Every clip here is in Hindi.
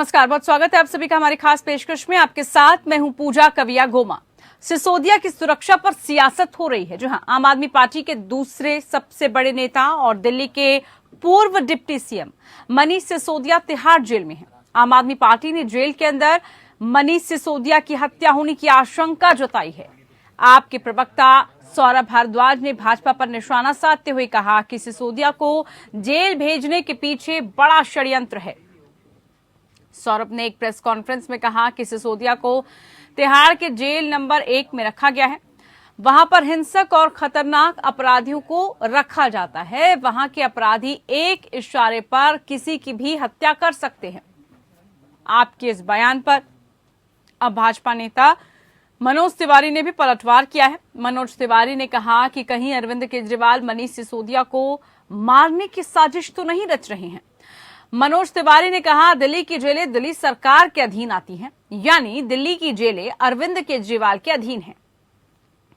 नमस्कार, बहुत स्वागत है आप सभी का हमारी खास पेशकश में। आपके साथ मैं हूं पूजा कविया गोमा। सिसोदिया की सुरक्षा पर सियासत हो रही है। जो आम आदमी पार्टी के दूसरे सबसे बड़े नेता और दिल्ली के पूर्व deputy CM Manish Sisodia Tihar jail में हैं। आम आदमी पार्टी ने जेल के अंदर मनीष सिसोदिया की हत्या होने की आशंका जताई है। आपके प्रवक्ता सौरभ भारद्वाज ने भाजपा पर निशाना साधते हुए कहा कि सिसोदिया को जेल भेजने के पीछे बड़ा षड्यंत्र है। सौरभ ने एक प्रेस कॉन्फ्रेंस में कहा कि सिसोदिया को तिहाड़ के जेल नंबर 1 में रखा गया है। वहां पर हिंसक और खतरनाक अपराधियों को रखा जाता है। वहां के अपराधी एक इशारे पर किसी की भी हत्या कर सकते हैं। आपके इस बयान पर अब भाजपा नेता मनोज तिवारी ने भी पलटवार किया है। मनोज तिवारी ने कहा कि कहीं अरविंद केजरीवाल मनीष सिसोदिया को मारने की साजिश तो नहीं रच रहे हैं। मनोज तिवारी ने कहा, दिल्ली की जेलें दिल्ली सरकार के अधीन आती हैं, यानी दिल्ली की जेलें अरविंद केजरीवाल के अधीन हैं।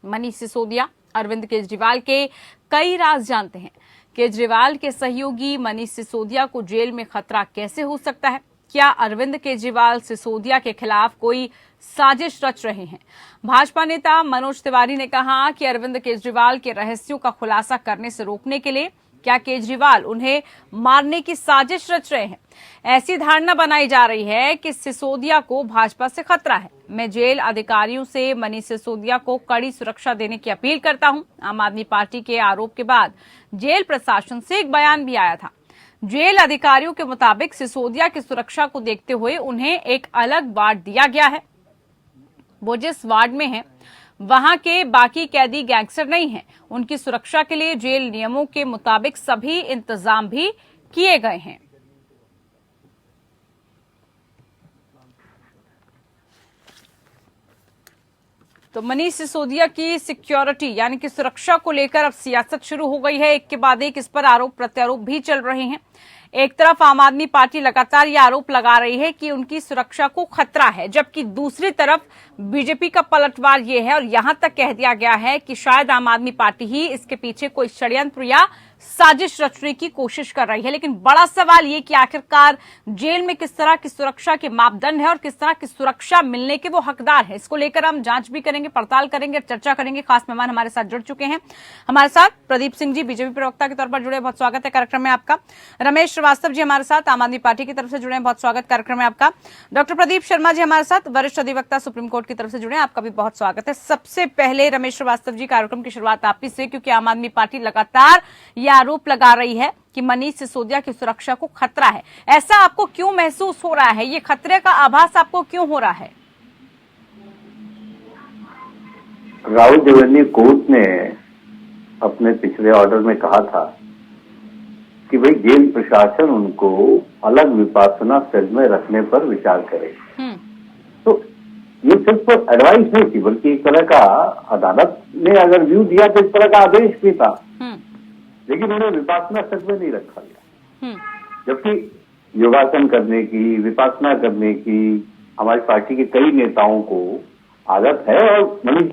मनीष सिसोदिया अरविंद केजरीवाल के कई राज जानते हैं। केजरीवाल के सहयोगी मनीष सिसोदिया को जेल में खतरा कैसे हो सकता है? क्या अरविंद केजरीवाल सिसोदिया के खिलाफ कोई साजिश रच रहे हैं? भाजपा नेता मनोज तिवारी ने कहा कि अरविंद केजरीवाल के रहस्यों का खुलासा करने से रोकने के लिए क्या केजरीवाल उन्हें मारने की साजिश रच रहे हैं? ऐसी धारणा बनाई जा रही है कि सिसोदिया को भाजपा से खतरा है। मैं जेल अधिकारियों से मनीष सिसोदिया को कड़ी सुरक्षा देने की अपील करता हूं। आम आदमी पार्टी के आरोप के बाद जेल प्रशासन से एक बयान भी आया था। जेल अधिकारियों के मुताबिक सिसोदिया की सुरक्षा को देखते हुए उन्हें एक अलग वार्ड दिया गया है। वो जिस वार्ड में है वहां के बाकी कैदी गैंगस्टर नहीं हैं। उनकी सुरक्षा के लिए जेल नियमों के मुताबिक सभी इंतजाम भी किए गए हैं। तो मनीष सिसोदिया की सिक्योरिटी यानी कि सुरक्षा को लेकर अब सियासत शुरू हो गई है। एक के बाद एक इस पर आरोप प्रत्यारोप भी चल रहे हैं। एक तरफ आम आदमी पार्टी लगातार ये आरोप लगा रही है कि उनकी सुरक्षा को खतरा है, जबकि दूसरी तरफ बीजेपी का पलटवार ये है और यहां तक कह दिया गया है कि शायद आम आदमी पार्टी ही इसके पीछे कोई षड्यंत्र या साजिश रचने की कोशिश कर रही है। लेकिन बड़ा सवाल ये कि आखिरकार जेल में किस तरह की सुरक्षा के मापदंड है और किस तरह की सुरक्षा मिलने के वो हकदार है, इसको लेकर हम जांच भी करेंगे, पड़ताल करेंगे, चर्चा करेंगे। खास मेहमान हमारे साथ जुड़ चुके हैं। हमारे साथ प्रदीप सिंह जी बीजेपी प्रवक्ता के तौर पर जुड़े, बहुत स्वागत है कार्यक्रम में आपका। रमेश श्रीवास्तव जी हमारे साथ आम आदमी पार्टी की तरफ से जुड़े, बहुत स्वागत कार्यक्रम में आपका। डॉक्टर प्रदीप शर्मा जी हमारे साथ वरिष्ठ अधिवक्ता सुप्रीम कोर्ट की तरफ से जुड़े, आपका भी बहुत स्वागत है। सबसे पहले रमेश श्रीवास्तव जी, कार्यक्रम की शुरुआत आप ही से, क्योंकि आम आदमी पार्टी लगातार यह आरोप लगा रही है कि मनीष सिसोदिया की सुरक्षा को खतरा है। ऐसा आपको क्यों महसूस हो रहा है? ये खतरे का आभास आपको क्यों हो रहा है? राहुल द्विवेदी कोर्ट ने अपने पिछले ऑर्डर में कहा था कि भाई जेल प्रशासन उनको अलग विपासना सेल में रखने पर विचार करे। तो ये सिर्फ एडवाइस नहीं थी, बल्कि एक तरह का अदालत ने अगर व्यू दिया तो एक तरह का आदेश भी था, लेकिन उन्हें विपासना सेल में नहीं रखा गया। जबकि योगासन करने की, विपासना करने की हमारी पार्टी के कई नेताओं को आदत है। और मनीष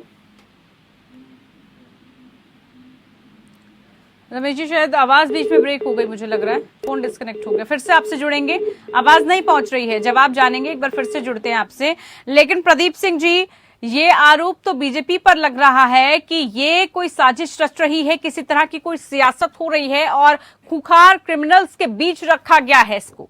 रमेश जी, शायद आवाज बीच में ब्रेक हो गई, मुझे लग रहा है फोन डिस्कनेक्ट हो गया। फिर से आपसे जुड़ेंगे, आवाज नहीं पहुंच रही है, जवाब जानेंगे, एक बार फिर से जुड़ते हैं आपसे। लेकिन प्रदीप सिंह जी, ये आरोप तो बीजेपी पर लग रहा है कि ये कोई साजिश रच रही है, किसी तरह की कोई सियासत हो रही है और खूंखार क्रिमिनल्स के बीच रखा गया है इसको।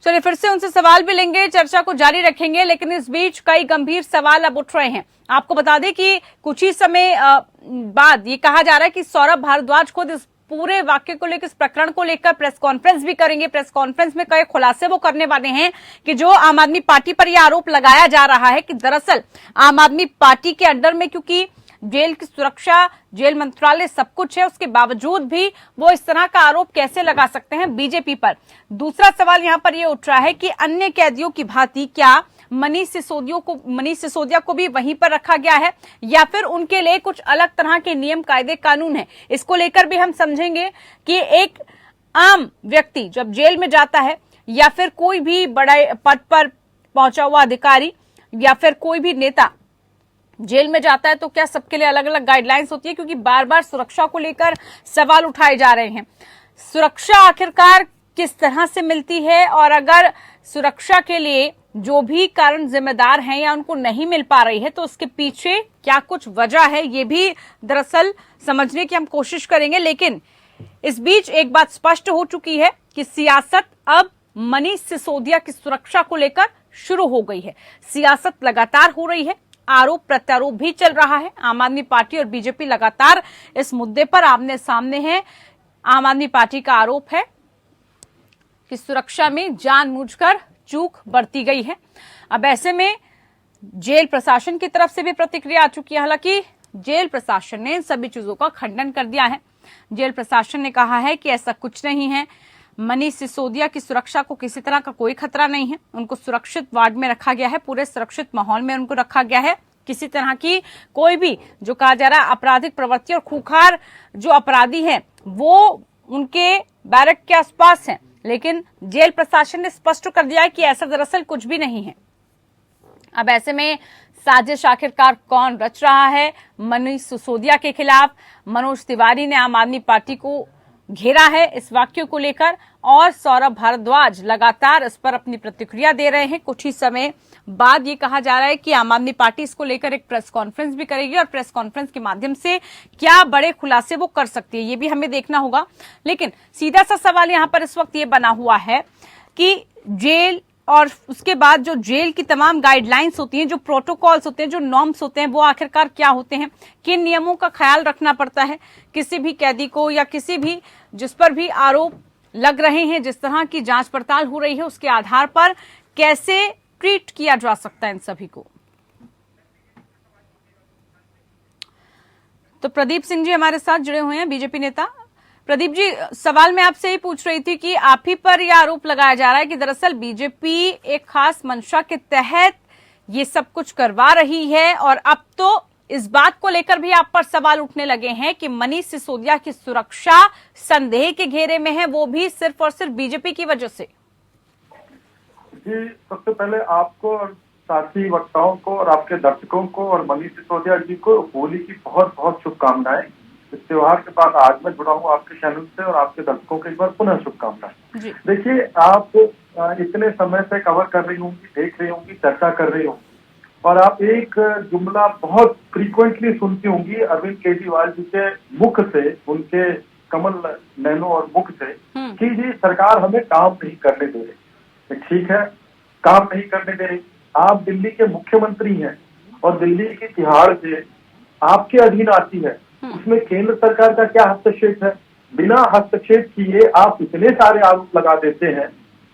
चलिए फिर से उनसे सवाल भी लेंगे, चर्चा को जारी रखेंगे, लेकिन इस बीच कई गंभीर सवाल अब उठ रहे हैं। आपको बता दें कि कुछ ही समय बाद ये कहा जा रहा है कि सौरभ भारद्वाज खुद इस पूरे वाक्य को लेकर, इस प्रकरण को लेकर प्रेस कॉन्फ्रेंस भी करेंगे। प्रेस कॉन्फ्रेंस में कई खुलासे वो करने वाले हैं कि जो आम आदमी पार्टी पर यह आरोप लगाया जा रहा है कि दरअसल आम आदमी पार्टी के अंडर में, क्योंकि जेल की सुरक्षा, जेल मंत्रालय सब कुछ है, उसके बावजूद भी वो इस तरह का आरोप कैसे लगा सकते हैं बीजेपी पर। दूसरा सवाल यहां पर यह उठ रहा है कि अन्य कैदियों की भांति क्या मनीष सिसोदिया को भी वहीं पर रखा गया है या फिर उनके लिए कुछ अलग तरह के नियम, कायदे, कानून है? इसको लेकर भी हम समझेंगे कि एक आम व्यक्ति जब जेल में जाता है या फिर कोई भी बड़े पद पर पहुंचा हुआ अधिकारी या फिर कोई भी नेता जेल में जाता है तो क्या सबके लिए अलग अलग गाइडलाइंस होती है, क्योंकि बार बार सुरक्षा को लेकर सवाल उठाए जा रहे हैं। सुरक्षा आखिरकार किस तरह से मिलती है, और अगर सुरक्षा के लिए जो भी कारण जिम्मेदार हैं या उनको नहीं मिल पा रही है तो उसके पीछे क्या कुछ वजह है, ये भी दरअसल समझने की हम कोशिश करेंगे। लेकिन इस बीच एक बात स्पष्ट हो चुकी है कि सियासत अब मनीष सिसोदिया की सुरक्षा को लेकर शुरू हो गई है। सियासत लगातार हो रही है, आरोप प्रत्यारोप भी चल रहा है। आम आदमी पार्टी और बीजेपी लगातार इस मुद्दे पर आमने सामने है। आम आदमी पार्टी का आरोप है कि सुरक्षा में जानबूझकर चूक बरती गई है। अब ऐसे में जेल प्रशासन की तरफ से भी प्रतिक्रिया आ चुकी है। हालांकि जेल प्रशासन ने इन सभी चीजों का खंडन कर दिया है। जेल प्रशासन ने कहा है कि ऐसा कुछ नहीं है, मनीष सिसोदिया की सुरक्षा को किसी तरह का कोई खतरा नहीं है। उनको सुरक्षित वार्ड में रखा गया है, पूरे सुरक्षित माहौल में उनको रखा गया है। किसी तरह की कोई भी जो कहा जा रहा है आपराधिक प्रवृत्ति और खूंखार जो अपराधी हैं वो उनके बैरक के आसपास हैं। लेकिन जेल प्रशासन ने स्पष्ट कर दिया है कि ऐसा दरअसल कुछ भी नहीं है। अब ऐसे में साजिश आखिरकार कौन रच रहा है मनीष सिसोदिया के खिलाफ? मनोज तिवारी ने आम आदमी पार्टी को घेरा है इस वाक्य को लेकर, और सौरभ भारद्वाज लगातार इस पर अपनी प्रतिक्रिया दे रहे हैं। कुछ ही समय बाद ये कहा जा रहा है कि आम आदमी पार्टी इसको लेकर एक प्रेस कॉन्फ्रेंस भी करेगी और प्रेस कॉन्फ्रेंस के माध्यम से क्या बड़े खुलासे वो कर सकती है, ये भी हमें देखना होगा। लेकिन सीधा सा सवाल यहां पर इस वक्त ये बना हुआ है कि जेल और उसके बाद जो जेल की तमाम गाइडलाइंस होती हैं, जो प्रोटोकॉल्स होते हैं, जो नॉर्म्स होते हैं, वो आखिरकार क्या होते हैं, किन नियमों का ख्याल रखना पड़ता है किसी भी कैदी को या किसी भी जिस पर भी आरोप लग रहे हैं, जिस तरह की जांच पड़ताल हो रही है उसके आधार पर कैसे ट्रीट किया जा सकता है इन सभी को। तो प्रदीप सिंह जी हमारे साथ जुड़े हुए हैं, बीजेपी नेता। प्रदीप जी, सवाल मैं आपसे ही पूछ रही थी कि आप ही पर यह आरोप लगाया जा रहा है कि दरअसल बीजेपी एक खास मंशा के तहत ये सब कुछ करवा रही है, और अब तो इस बात को लेकर भी आप पर सवाल उठने लगे हैं कि मनीष सिसोदिया की सुरक्षा संदेह के घेरे में है, वो भी सिर्फ और सिर्फ बीजेपी की वजह से। जी, सबसे पहले आपको और साथी वक्ताओं को और आपके दर्शकों को और मनीष सिसोदिया जी को होली की बहुत बहुत शुभकामनाएं। इस त्योहार के बाद आज मैं जुड़ा हूँ आपके चैनल से, और आपके दर्शकों को एक बार पुनः शुभकामनाएं। देखिए, आप इतने समय से कवर कर रही होंगी, देख रही होंगी, चर्चा कर रही होंगी, और आप एक जुमला बहुत फ्रीक्वेंटली सुनती होंगी अरविंद केजरीवाल जी के मुख से, उनके कमल नैनो और मुख से, कि जी सरकार हमें काम नहीं करने दे रही। ठीक है, काम नहीं करने दे रही। आप दिल्ली के मुख्यमंत्री हैं और दिल्ली की तिहाड़ जेल आपके अधीन आती है, उसमें केंद्र सरकार का क्या हस्तक्षेप है? बिना हस्तक्षेप किए आप इतने सारे आरोप लगा देते हैं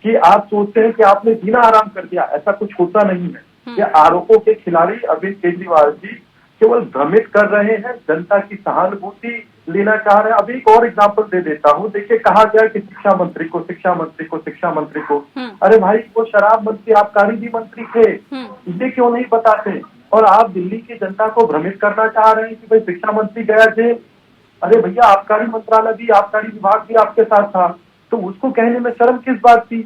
कि आप सोचते हैं कि आपने जीना आराम कर दिया। ऐसा कुछ होता नहीं है। ये आरोपों के खिलाड़ी अरविंद केजरीवाल जी केवल भ्रमित कर रहे हैं, जनता की सहानुभूति लेना चाह रहे हैं। अभी एक और एग्जाम्पल दे देता हूँ। देखिए, कहा गया कि शिक्षा मंत्री को शिक्षा मंत्री को शिक्षा मंत्री को, अरे भाई, वो शराब मंत्री, आबकारी भी मंत्री थे, इसे क्यों नहीं बताते? और आप दिल्ली की जनता को भ्रमित करना चाह रहे हैं कि भाई शिक्षा मंत्री गया जेल। अरे भैया, आबकारी मंत्रालय भी, आबकारी विभाग भी आपके साथ था, तो उसको कहने में शर्म किस बात की?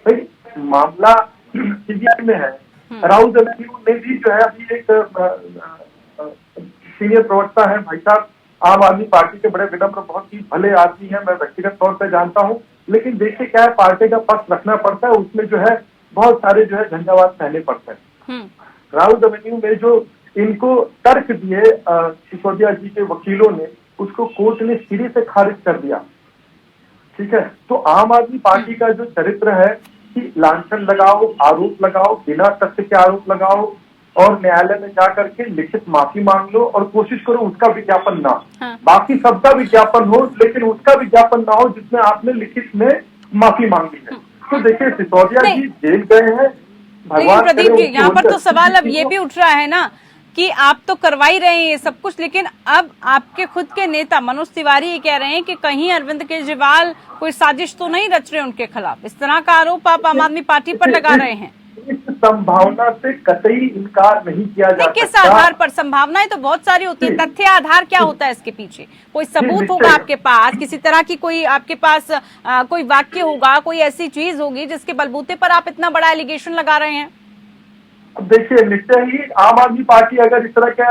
भाई, मामला सीबीआई में है। राहुल ने भी जो है, अभी एक सीनियर प्रवक्ता है भाई साहब, आम आदमी पार्टी के बड़े विनम्र, बहुत ही भले आदमी है, मैं व्यक्तिगत तौर पर जानता हूँ, लेकिन देखिए क्या है, पार्टी का पक्ष रखना पड़ता है, उसमें जो है बहुत सारे जो है झंझावात सहने पड़ते हैं। राहुल एवेन्यू में जो इनको तर्क दिए सिसोदिया जी के वकीलों ने, उसको कोर्ट ने सिरे से खारिज कर दिया। ठीक है, तो आम आदमी पार्टी का जो चरित्र है कि लांछन लगाओ, आरोप लगाओ, बिना तथ्य के आरोप लगाओ, और न्यायालय में जाकर के लिखित माफी मांग लो, और कोशिश करो उसका विज्ञापन ना, बाकी सबका विज्ञापन हो, लेकिन उसका विज्ञापन ना हो जिसमें आपने लिखित में माफी मांगी है। तो देखिए, सिसोदिया जी जेल गए हैं। लेकिन प्रदीप जी, यहाँ पर तो सवाल अब ये भी उठ रहा है ना कि आप तो करवा ही रहे हैं ये सब कुछ, लेकिन अब आपके खुद के नेता मनोज तिवारी ये कह रहे हैं कि कहीं अरविंद केजरीवाल कोई साजिश तो नहीं रच रहे उनके खिलाफ। इस तरह का आरोप आप आम आदमी पार्टी पर लगा रहे हैं। इस संभावना से कतई इनकार नहीं किया जा सकता। किस आधार पर? संभावनाएं तो बहुत सारी होती है, तथ्य आधार क्या होता है इसके पीछे? कोई सबूत होगा आपके पास, किसी तरह की कोई आपके पास कोई वाक्य होगा, कोई ऐसी चीज होगी जिसके बलबूते पर आप इतना बड़ा एलिगेशन लगा रहे हैं? अब देखिए, निश्चय ही आम आदमी पार्टी अगर इस तरह के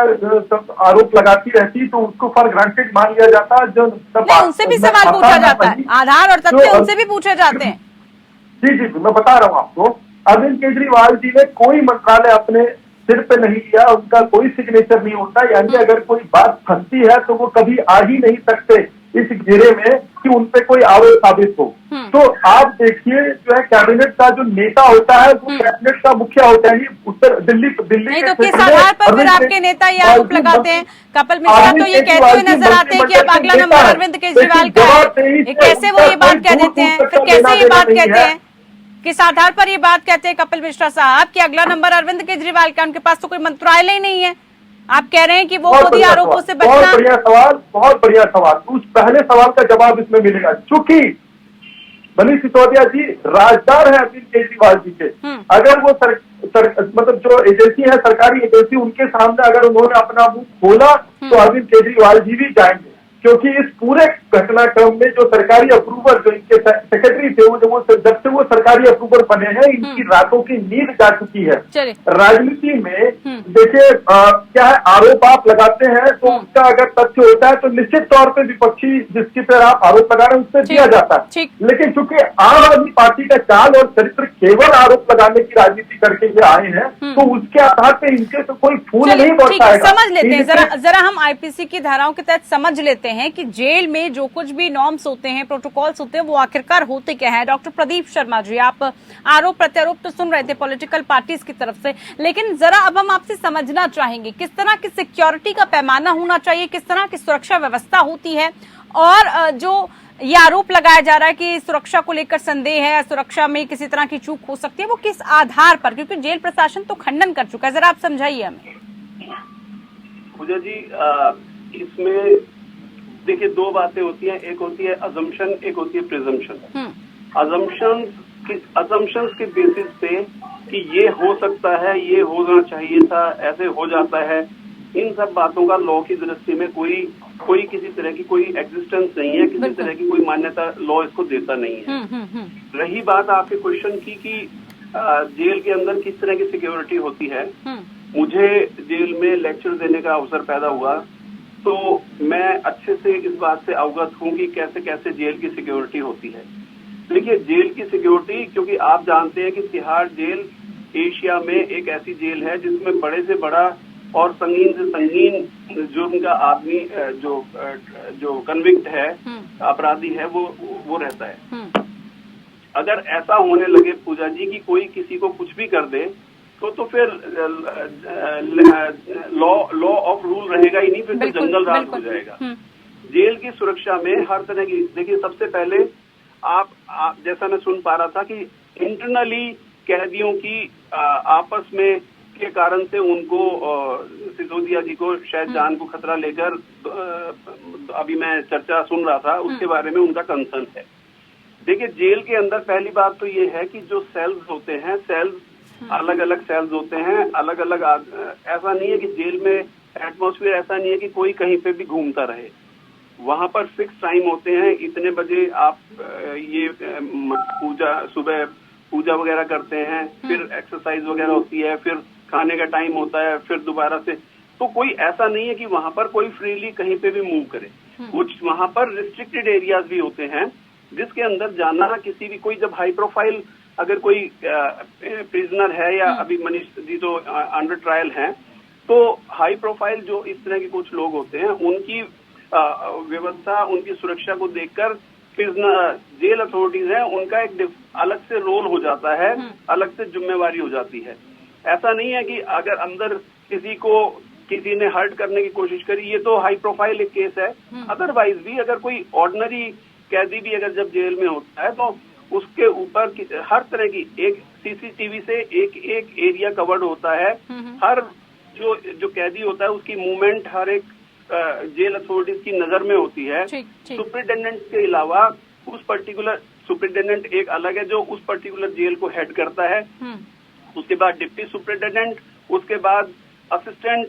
आरोप लगाती रहती तो उसको फॉर ग्रांटेड मान लिया जाता। जो नहीं, उनसे भी सवाल पूछा जाता है, आधार और तथ्य उनसे भी पूछे जाते हैं। जी जी, मैं बता रहा हूँ आपको, अरविंद केजरीवाल जी ने कोई मंत्रालय अपने सिर पे नहीं लिया, उनका कोई सिग्नेचर नहीं होता, यानी अगर कोई बात फंसती है तो वो कभी आ ही नहीं सकते इस घेरे में कि उनपे कोई आरोप साबित हो। तो आप देखिए, जो है कैबिनेट का जो नेता होता है वो कैबिनेट का मुखिया होता है। उत्तर दिल्ली नहीं तो किस आधार पर फिर आपके नेता ये आरोप लगाते हैं? कपिल मिश्रा तो ये कहते हुए नजर आते हैं कि अब अगला नंबर अरविंद केजरीवाल का है। कैसे वो ये बात कह देते हैं? फिर कैसे ये बात कहते हैं? किस आधार पर ये बात कहते हैं कपिल मिश्रा साहब कि अगला नंबर अरविंद केजरीवाल का? उनके पास तो कोई मंत्रालय ही नहीं है। आप कह रहे हैं कि वो खुद ही आरोपों से बचना। बहुत बढ़िया सवाल, बहुत बढ़िया सवाल। उस पहले सवाल का जवाब इसमें मिलेगा। चूंकि मनीष सिसोदिया जी राजदार है अरविंद केजरीवाल जी के, अगर वो मतलब जो एजेंसी है, सरकारी एजेंसी, उनके सामने अगर उन्होंने अपना मुंह खोला तो अरविंद केजरीवाल जी भी जाएंगे, क्योंकि इस पूरे घटनाक्रम में जो सरकारी अप्रूवर, जो इनके सेक्रेटरी थे, जब से वो सरकारी अप्रूवर बने हैं, इनकी रातों की नींद जा चुकी है। राजनीति में देखिए क्या है, आरोप आप लगाते हैं तो उसका अगर तथ्य होता है तो निश्चित तौर पे विपक्षी जिसकी पर आप आरोप लगा रहे हैं उससे दिया जाता है। लेकिन चूंकि आम आदमी पार्टी का चाल और चरित्र केवल आरोप लगाने की राजनीति करके ये आए हैं, तो उसके आधार पे इनके तो कोई फूल नहीं बरसाएगा। समझ लेते हैं, जरा हम आईपीसी की धाराओं के तहत समझ लेते हैं कि जेल में जो कुछ भी नॉर्म्स होते हैं, प्रोटोकॉल्स होते हैं, वो आखिरकार होते क्या है। डॉक्टर प्रदीप शर्मा जी, आप आरोप प्रत्यारोप तो सुन रहे थे पॉलिटिकल पार्टीज की तरफ से, लेकिन जरा अब हम आपसे समझना चाहेंगे किस तरह की सिक्योरिटी का पैमाना होना चाहिए, किस तरह की सुरक्षा व्यवस्था होती है, और जो ये आरोप लगाया जा रहा है कि सुरक्षा को लेकर संदेह है, सुरक्षा में किसी तरह की चूक हो सकती है, वो किस आधार पर? क्योंकि जेल प्रशासन तो खंडन कर चुका है। जरा आप समझाइए हमें। पूजा जी, इसमें देखिए दो बातें होती हैं, एक होती है अजम्पशन, एक होती है प्रिजम्पशन। अजम्पशंस के बेसिस पे कि ये हो सकता है, ये होना चाहिए था, ऐसे हो जाता है, इन सब बातों का लॉ की दृष्टि में कोई किसी तरह की कोई एग्जिस्टेंस नहीं है, किसी तरह की कोई मान्यता लॉ इसको देता नहीं है। रही बात आपके क्वेश्चन की कि जेल के अंदर किस तरह की सिक्योरिटी होती है, मुझे जेल में लेक्चर देने का अवसर पैदा हुआ तो मैं अच्छे से इस बात से अवगत हूँ कि कैसे कैसे जेल की सिक्योरिटी होती है। देखिए, जेल की सिक्योरिटी, क्योंकि आप जानते हैं कि तिहाड़ जेल एशिया में एक ऐसी जेल है जिसमें बड़े से बड़ा और संगीन से संगीन जुर्म का आदमी जो कन्विक्ट है, अपराधी है, वो रहता है। अगर ऐसा होने लगे पूजा जी कि कोई किसी को कुछ भी कर दे तो फिर लॉ ऑफ रूल रहेगा ही नहीं, फिर तो जंगल राज हो जाएगा। जेल की सुरक्षा में हर तरह की, देखिए सबसे पहले आप जैसा मैं सुन पा रहा था कि इंटरनली कैदियों की आपस में के कारण से उनको सिसोदिया जी को शायद जान को खतरा लेकर, अभी मैं चर्चा सुन रहा था उसके बारे में उनका कंसर्न है। देखिए, जेल के अंदर पहली बात तो ये है कि जो सेल्स होते हैं, सेल्स अलग अलग सेल्स होते हैं, अलग अलग। ऐसा नहीं है कि जेल में एटमॉस्फेयर ऐसा नहीं है कि कोई कहीं पे भी घूमता रहे। वहां पर फिक्स टाइम होते हैं, इतने बजे आप ये सुबह पूजा वगैरह करते हैं, फिर एक्सरसाइज वगैरह होती है, फिर खाने का टाइम होता है, फिर दोबारा से। तो कोई ऐसा नहीं है कि वहां पर कोई फ्रीली कहीं पे भी मूव करे। कुछ वहां पर रिस्ट्रिक्टेड एरियाज भी होते हैं जिसके अंदर जाना किसी भी, कोई जब हाई प्रोफाइल अगर कोई प्रिजनर है, या अभी मनीष जी तो अंडर ट्रायल हैं, तो हाई प्रोफाइल जो इस तरह के कुछ लोग होते हैं, उनकी व्यवस्था, उनकी सुरक्षा को देखकर प्रिजनर जेल अथॉरिटीज हैं, उनका एक अलग से रोल हो जाता है, अलग से जिम्मेवारी हो जाती है। ऐसा नहीं है कि अगर अंदर किसी ने हर्ट करने की कोशिश करी, ये तो हाई प्रोफाइल एक केस है। अदरवाइज भी अगर कोई ऑर्डिनरी कैदी भी अगर जब जेल में होता है तो उसके ऊपर हर तरह की एक सीसीटीवी से एक एरिया कवर्ड होता है। हर जो कैदी होता है उसकी मूवमेंट हर एक जेल अथॉरिटीज की नजर में होती है। सुपरिटेंडेंट के अलावा उस पर्टिकुलर सुपरिटेंडेंट एक अलग है जो उस पर्टिकुलर जेल को हेड करता है। उसके बाद डिप्टी सुपरिटेंडेंट, उसके बाद असिस्टेंट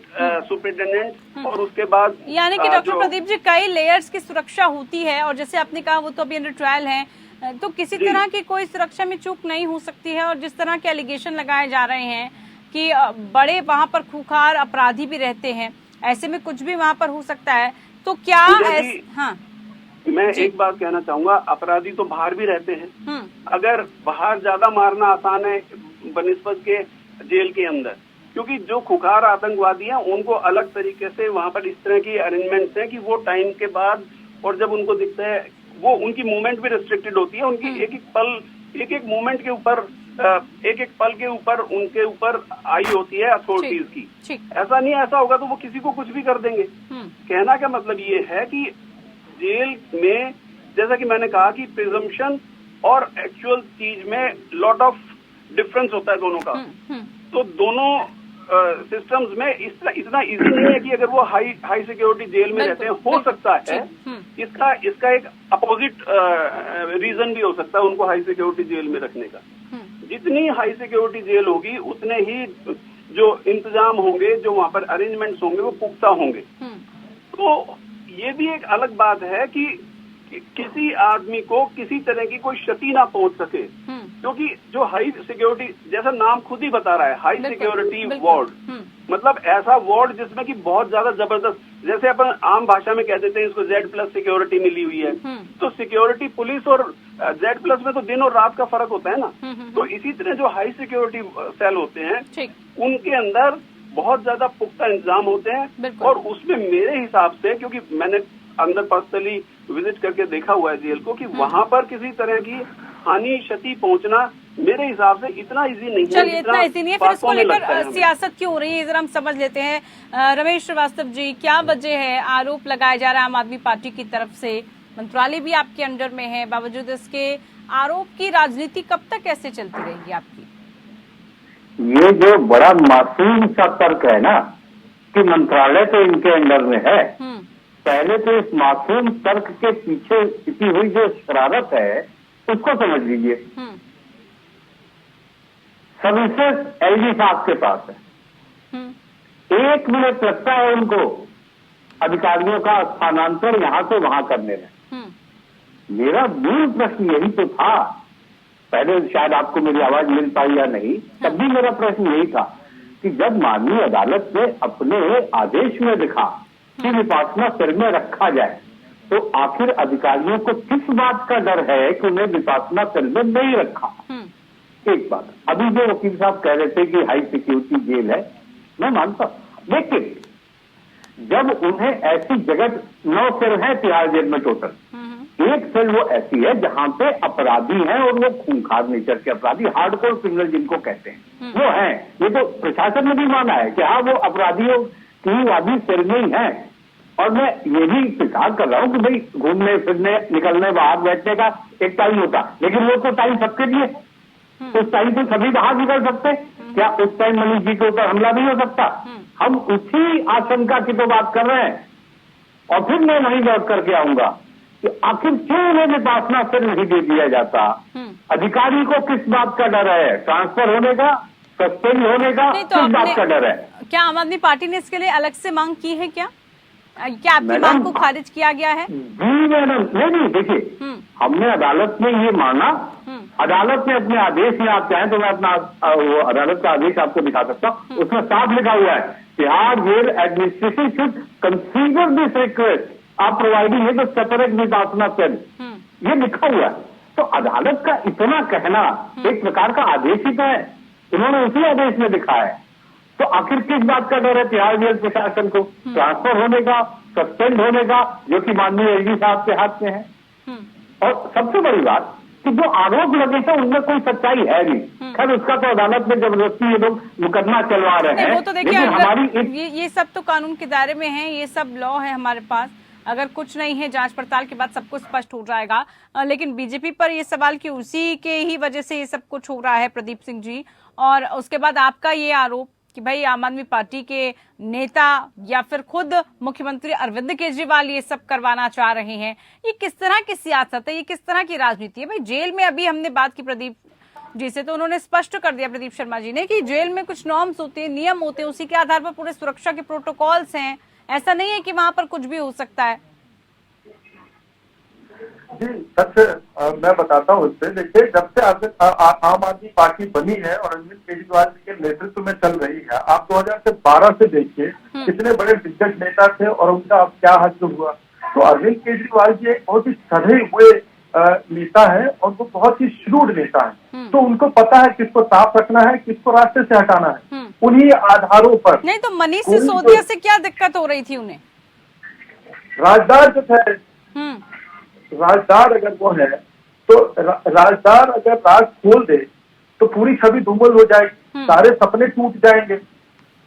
सुपरिटेंडेंट, और उसके बाद यानी कि डॉक्टर प्रदीप जी कई लेयर्स की सुरक्षा होती है, और जैसे आपने कहा वो तो अभी अंडर ट्रायल है, तो किसी तरह की कोई सुरक्षा में चूक नहीं हो सकती है। और जिस तरह के एलिगेशन लगाए जा रहे हैं कि बड़े वहां पर खूंखार अपराधी भी रहते हैं, ऐसे में कुछ भी वहां पर हो सकता है, तो क्या हाँ मैं एक बात कहना चाहूंगा, अपराधी तो बाहर भी रहते हैं। अगर बाहर ज्यादा मारना आसान है बनिस्बत के जेल के अंदर, क्योंकि जो खुखार आतंकवादी हैं उनको अलग तरीके से वहां पर इस तरह की अरेंजमेंट्स हैं कि वो टाइम के बाद और जब उनको दिखता है वो उनकी मूवमेंट भी रिस्ट्रिक्टेड होती है, उनकी एक एक मूवमेंट के ऊपर एक पल के ऊपर उनके ऊपर आई होती है अथॉरिटीज की। ऐसा नहीं, ऐसा होगा तो वो किसी को कुछ भी कर देंगे। कहना का मतलब ये है कि जेल में जैसा कि मैंने कहा कि प्रिजम्पशन और एक्चुअल चीज में लॉट ऑफ डिफरेंस होता है दोनों का। तो दोनों सिस्टम्स में इतना इजी नहीं है कि अगर वो हाई सिक्योरिटी जेल में रहते हैं, हो सकता है इसका एक अपोजिट रीजन भी हो सकता है उनको हाई सिक्योरिटी जेल में रखने का। जितनी हाई सिक्योरिटी जेल होगी उतने ही जो इंतजाम होंगे, जो वहां पर अरेंजमेंट्स होंगे वो पुख्ता होंगे। तो ये भी एक अलग बात है कि किसी आदमी को किसी तरह की कोई क्षति ना पहुंच सके, क्योंकि जो हाई सिक्योरिटी, जैसा नाम खुद ही बता रहा है, हाई सिक्योरिटी वार्ड, मतलब ऐसा वार्ड जिसमें कि बहुत ज्यादा जबरदस्त, जैसे अपन आम भाषा में कह देते हैं इसको Z+ सिक्योरिटी मिली हुई है। तो सिक्योरिटी पुलिस और Z+ में तो दिन और रात का फर्क होता है ना। तो इसी तरह जो हाई सिक्योरिटी सेल होते हैं उनके अंदर बहुत ज्यादा पुख्ता इंतजाम होते हैं, और उसमें मेरे हिसाब से, क्योंकि मैंने अंदर पर्सनली विजिट करके देखा हुआ है जेल को, कि वहां पर किसी तरह की हानि क्षति पहुंचना मेरे हिसाब से इतना इजी नहीं है। चलिए, इतना इजी नहीं है, फिर इसको लेकर सियासत क्यों हो रही है, जरा हम समझ लेते हैं। रमेश श्रीवास्तव जी, क्या वजह है, आरोप लगाया जा रहा है आम आदमी पार्टी की तरफ से, मंत्रालय भी आपके अंडर में है, बावजूद इसके आरोप की राजनीति कब तक ऐसे चलती रहेगी आपकी? ये जो बड़ा मासूम सा तर्क है ना कि मंत्रालय तो इनके अंडर में है, पहले तो इस मासूम तर्क के पीछे छिपी हुई जो शरारत है उसको समझ लीजिए। सर्विसेज LG साहब के पास है, 1 मिनट लगता है उनको अधिकारियों का स्थानांतरण यहां से वहां करने में। मेरा मूल प्रश्न यही तो था, पहले शायद आपको मेरी आवाज मिल पाई या नहीं, तब भी मेरा प्रश्न यही था कि जब माननीय अदालत ने अपने आदेश में लिखा कि विपासना सेल में रखा जाए, तो आखिर अधिकारियों को किस बात का डर है कि उन्हें विपासना सेल में नहीं रखा? एक बात। अभी जो वकील साहब कह रहे थे कि हाई सिक्योरिटी जेल है, मैं मानता हूं, लेकिन जब उन्हें ऐसी जगह 9 सेल है तिहाड़ जेल में टोटल, एक सेल वो ऐसी है जहां पे अपराधी हैं और वो खूंखार नेचर के अपराधी, हार्डकोर क्रिमिनल जिनको कहते हैं, वो हैं। ये तो प्रशासन ने भी माना है कि हाँ वो अपराधियों की वादी सेल में ही है। और मैं ये भी स्वीकार कर रहा हूं कि भाई घूमने फिरने निकलने बाहर बैठने का एक टाइम होता, लेकिन वो तो टाइम सबके लिए, उस टाइम तो सभी बाहर निकल सकते। क्या उस टाइम मनीष जी के ऊपर हमला नहीं हो सकता? हम उसी आशंका की तो बात कर रहे हैं। और फिर मैं वहीं लौट करके आऊंगा कि आखिर क्यों उन्हें विपासना सेल नहीं दे दिया जाता? अधिकारी को किस बात का डर है? ट्रांसफर होने का, सस्पेंड होने का, किस बात का डर है? क्या आम आदमी पार्टी ने इसके लिए अलग से मांग की है? क्या आपकी मांग को खारिज किया गया है? जी मैडम, नहीं देखिए, हमने अदालत में ये माना, अदालत ने अपने आदेश में, आप चाहें तो मैं अपना वो अदालत का आदेश आपको दिखा सकता हूँ, उसमें साफ लिखा हुआ है Tihar jail administration should consider this request आप प्रोवाइडिंग है तो सेपरेट विपासना सेल, ये लिखा हुआ है। तो अदालत का इतना कहना एक प्रकार का आदेश ही तो है, उन्होंने उसी आदेश में लिखा है। तो आखिर किस बात का डर है तिहाड़ जेल प्रशासन को? ट्रांसफर होने का, सस्पेंड होने का, जो कि माननीय LG साहब के हाथ में है। और सबसे बड़ी बात कि जो आरोप लगे थे उनमें कोई सच्चाई है नहीं। खैर उसका तो अदालत में जबरदस्ती ये लोग मुकदमा चलवा रहे हैं। वो तो देखिए, हमारी ये सब तो कानून के दायरे में है, ये सब लॉ है हमारे पास, अगर कुछ नहीं है जांच पड़ताल के बाद सब कुछ स्पष्ट हो जाएगा। लेकिन बीजेपी पर ये सवाल कि उसी के ही वजह से ये सब कुछ हो रहा है, प्रदीप सिंह जी, और उसके बाद आपका ये आरोप कि भाई आम आदमी पार्टी के नेता या फिर खुद मुख्यमंत्री अरविंद केजरीवाल ये सब करवाना चाह रहे हैं। ये किस तरह की सियासत है, ये किस तरह की राजनीति है? भाई जेल में अभी हमने बात की प्रदीप जी से, तो उन्होंने स्पष्ट कर दिया प्रदीप शर्मा जी ने कि जेल में कुछ नॉर्म्स होते हैं, नियम होते हैं, उसी के आधार पर पूरे सुरक्षा के प्रोटोकॉल्स हैं, ऐसा नहीं है कि वहां पर कुछ भी हो सकता है। जी सच मैं बताता हूँ उससे। देखिए, जब से आम आदमी पार्टी बनी है और अरविंद केजरीवाल जी के नेतृत्व में चल रही है, आप 2012 से देखिए कितने बड़े दिग्गज नेता थे और उनका अब क्या हश्र हुआ। तो अरविंद केजरीवाल जी एक बहुत ही सधे हुए नेता है और वो बहुत ही श्रूड नेता है। तो उनको पता है किसको साफ रखना है, किसको रास्ते से हटाना है। उन्हीं आधारों पर। नहीं तो मनीष सिसोदिया से क्या दिक्कत हो रही थी उन्हें? राजदार जो है, राजदार अगर वो है तो राजदार अगर राज खोल दे तो पूरी छवि धूमिल हो जाएगी, सारे सपने टूट जाएंगे।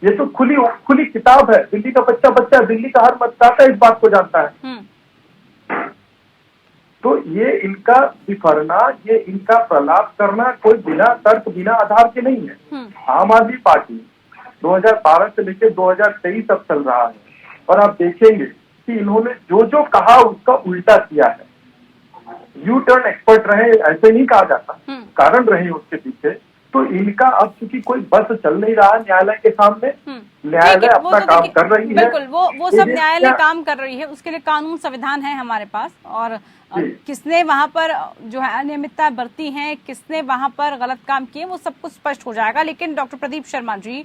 ये तो खुली किताब है। दिल्ली का बच्चा दिल्ली का हर मतदाता इस बात को जानता है। तो ये इनका विफरना, ये इनका प्रलाप करना कोई बिना तर्क बिना आधार के नहीं है। आम आदमी पार्टी 2012 से लेकर 2023 तक चल रहा है और आप देखेंगे कि इन्होंने जो कहा उसका उल्टा किया है। यू टर्न एक्सपर्ट रहे ऐसे नहीं कहा जाता, कारण रहे उसके पीछे। तो इनका अब चूंकि कोई बस चल नहीं रहा न्यायालय के सामने, न्यायालय अपना तो काम कर रही है। बिल्कुल, वो सब न्यायालय काम कर रही है, उसके लिए कानून संविधान है हमारे पास। और किसने वहां पर जो है अनियमितता बरती है, किसने वहां पर गलत काम किए, वो सब कुछ स्पष्ट हो जाएगा। लेकिन डॉक्टर प्रदीप शर्मा जी,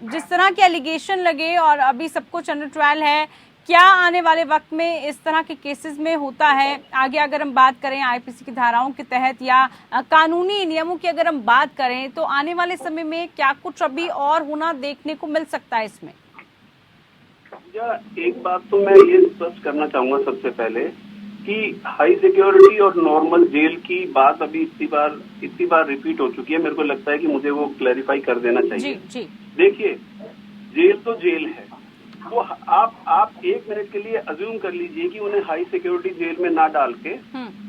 जिस तरह के एलिगेशन लगे और अभी सब कुछ अंडर ट्रायल है, क्या आने वाले वक्त में इस तरह के केसेस में होता है? आगे अगर हम बात करें आईपीसी की धाराओं के तहत या कानूनी नियमों की अगर हम बात करें, तो आने वाले समय में क्या कुछ अभी और होना देखने को मिल सकता है इसमें? एक बात तो मैं ये स्पष्ट करना चाहूंगा सबसे पहले कि हाई सिक्योरिटी और नॉर्मल जेल की बात अभी इतनी बार रिपीट हो चुकी है, मेरे को लगता है कि मुझे वो क्लैरिफाई कर देना चाहिए। जी। देखिए, जेल तो जेल है। वो आप एक मिनट के लिए अज्यूम कर लीजिए कि उन्हें हाई सिक्योरिटी जेल में ना डाल के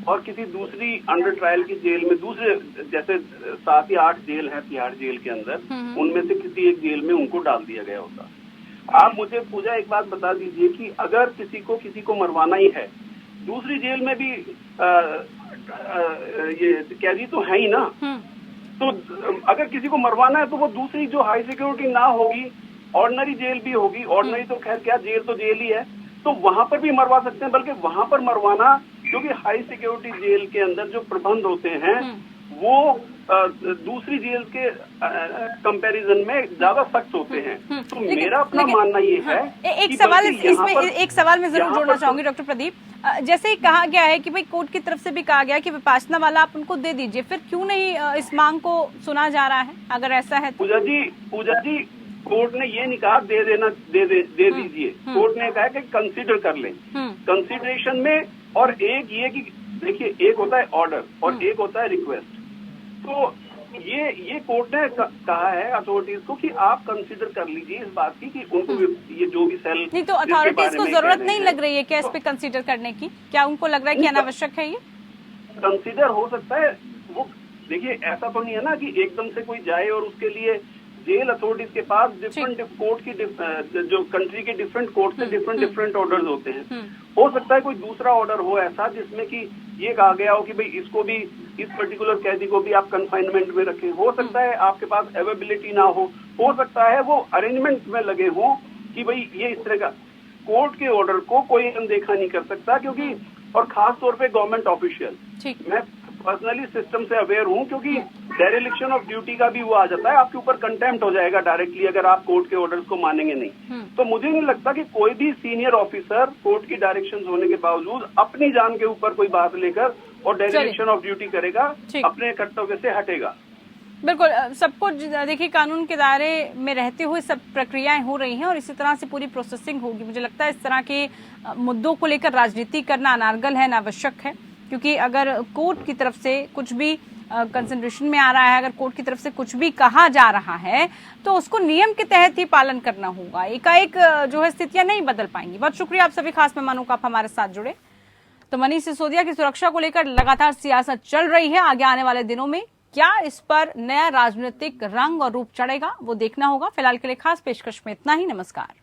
और किसी दूसरी अंडर ट्रायल की जेल में, दूसरे जैसे 7 या 8 जेल है तिहाड़ जेल के अंदर, उनमें से किसी एक जेल में उनको डाल दिया गया होता। आप मुझे पूजा एक बात बता दीजिए कि अगर किसी को मरवाना ही है, दूसरी जेल में भी ये कैदी तो है ही ना। तो अगर किसी को मरवाना है तो वो दूसरी जो हाई सिक्योरिटी ना होगी, ऑर्डिनरी जेल भी होगी। ऑर्डिनरी तो खैर क्या, जेल तो जेल ही है, तो वहां पर भी मरवा सकते हैं। बल्कि वहां पर मरवाना, क्योंकि हाई सिक्योरिटी जेल के अंदर जो प्रबंध होते हैं वो दूसरी जेल के कंपैरिजन में ज्यादा सख्त होते हैं। तो मेरा अपना मानना ये है। एक सवाल मैं जरूर जोड़ना चाहूंगी डॉक्टर प्रदीप। जैसे ही कहा गया है कि भाई कोर्ट की तरफ से भी कहा गया कि विपासना वाला आप उनको दे दीजिए, फिर क्यों नहीं इस मांग को सुना जा रहा है अगर ऐसा है? पूजा जी कोर्ट ने ये नहीं कहा दे दीजिए। कोर्ट ने कहा कि कंसीडर कर लें। कंसीडरेशन में और एक ये कि देखिए, एक होता है ऑर्डर और एक होता है रिक्वेस्ट। तो ये कोर्ट ने कहा है अथॉरिटीज को कि आप कंसीडर कर लीजिए इस बात की कि उनको ये जो भी सेल नहीं, तो अथॉरिटीज को जरूरत नहीं लग रही है क्या इस पे कंसीडर करने की? क्या उनको लग रहा है कि अनावश्यक है ये? कंसीडर हो सकता है। वो देखिए, ऐसा तो नहीं है ना कि एकदम से कोई जाए और उसके लिए जेल अथॉरिटीज के पास डिफरेंट कोर्ट की जो कंट्री के डिफरेंट कोर्ट से डिफरेंट ऑर्डर्स होते हैं। हो सकता है कोई दूसरा ऑर्डर हो ऐसा जिसमें कि ये कहा गया हो कि भाई इसको भी, इस पर्टिकुलर कैदी को भी आप कंफाइनमेंट में रखें। हो सकता है आपके पास अवेलेबिलिटी ना हो सकता है वो अरेंजमेंट में लगे हों कि भाई ये इस तरह का। कोर्ट के ऑर्डर को कोई अनदेखा नहीं कर सकता, क्योंकि और खास तौर पे गवर्नमेंट ऑफिशियल, मैं पर्सनली सिस्टम से अवेयर हूँ, क्योंकि डेरिलिक्शन ऑफ ड्यूटी का भी वो आ जाता है, आपके ऊपर कंटेम्प्ट हो जाएगा डायरेक्टली अगर आप कोर्ट के ऑर्डर्स को मानेंगे नहीं। तो मुझे नहीं लगता कि कोई भी सीनियर ऑफिसर कोर्ट की डायरेक्शंस होने के बावजूद अपनी जान के ऊपर कोई बात लेकर और डेरिलिक्शन ऑफ ड्यूटी करेगा, अपने कर्तव्य से हटेगा। बिल्कुल, सबको देखिए कानून के दायरे में रहते हुए सब प्रक्रियाएं हो रही हैं और इसी तरह से पूरी प्रोसेसिंग होगी। मुझे लगता है इस तरह के मुद्दों को लेकर राजनीति करना अनार्गल है, अनावश्यक है। क्योंकि अगर कोर्ट की तरफ से कुछ भी कंसिडरेशन में आ रहा है, अगर कोर्ट की तरफ से कुछ भी कहा जा रहा है, तो उसको नियम के तहत ही पालन करना होगा। एकाएक जो है स्थितियां नहीं बदल पाएंगी। बहुत शुक्रिया आप सभी खास मेहमानों का, आप हमारे साथ जुड़े। तो मनीष सिसोदिया की सुरक्षा को लेकर लगातार सियासत चल रही है। आगे आने वाले दिनों में क्या इस पर नया राजनीतिक रंग और रूप चढ़ेगा, वो देखना होगा। फिलहाल के लिए खास पेशकश में इतना ही। नमस्कार।